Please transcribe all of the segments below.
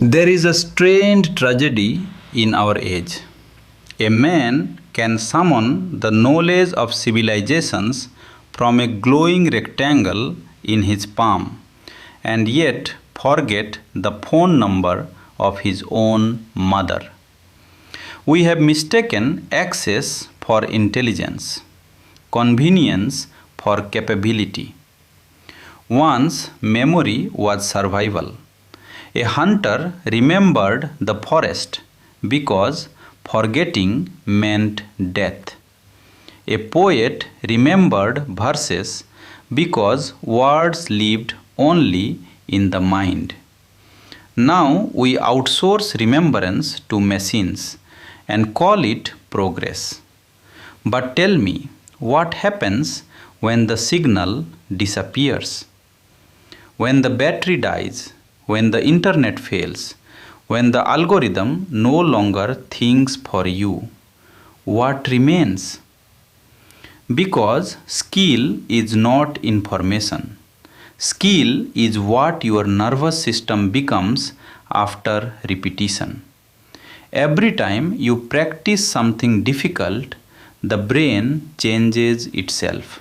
There is a strange tragedy in our age. A man can summon the knowledge of civilizations from a glowing rectangle in his palm and yet forget the phone number of his own mother. We have mistaken access for intelligence, convenience for capability. Once memory was survival. A hunter remembered the forest because forgetting meant death. A poet remembered verses because words lived only in the mind. Now we outsource remembrance to machines and call it progress. But tell me, what happens when the signal disappears? When the battery dies? When the internet fails, when the algorithm no longer thinks for you, what remains? Because skill is not information. Skill is what your nervous system becomes after repetition. Every time you practice something difficult, the brain changes itself.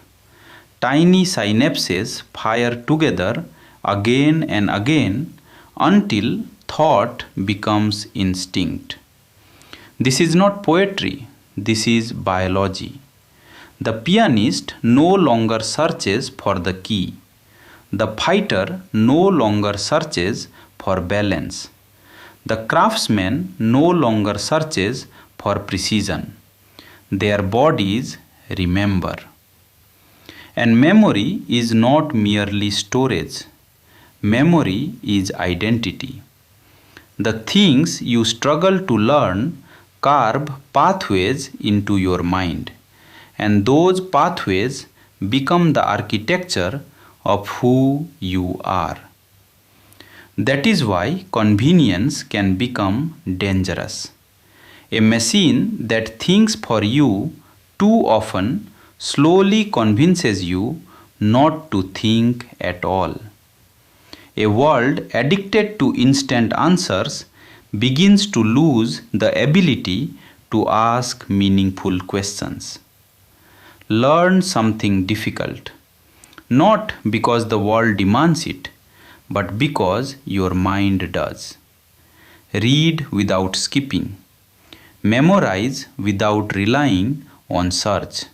Tiny synapses fire together again and again until thought becomes instinct. This is not poetry, this is biology. The pianist no longer searches for the key. The fighter no longer searches for balance. The craftsman no longer searches for precision. Their bodies remember. And memory is not merely storage. Memory is identity. The things you struggle to learn carve pathways into your mind, and those pathways become the architecture of who you are. That is why convenience can become dangerous. A machine that thinks for you too often slowly convinces you not to think at all. A world addicted to instant answers begins to lose the ability to ask meaningful questions. Learn something difficult, not because the world demands it, but because your mind does. Read without skipping. Memorize without relying on search.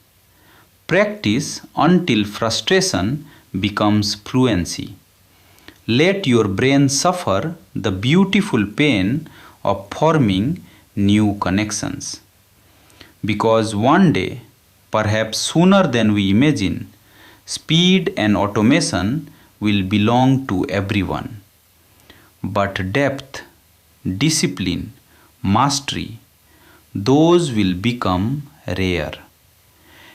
Practice until frustration becomes fluency. Let your brain suffer the beautiful pain of forming new connections. Because one day, perhaps sooner than we imagine, speed and automation will belong to everyone. But depth, discipline, mastery, those will become rare.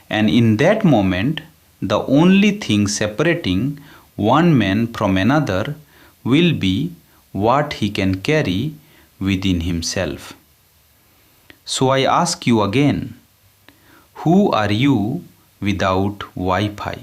And in that moment, the only thing separating one man from another will be what he can carry within himself. So I ask you again, who are you without Wi-Fi?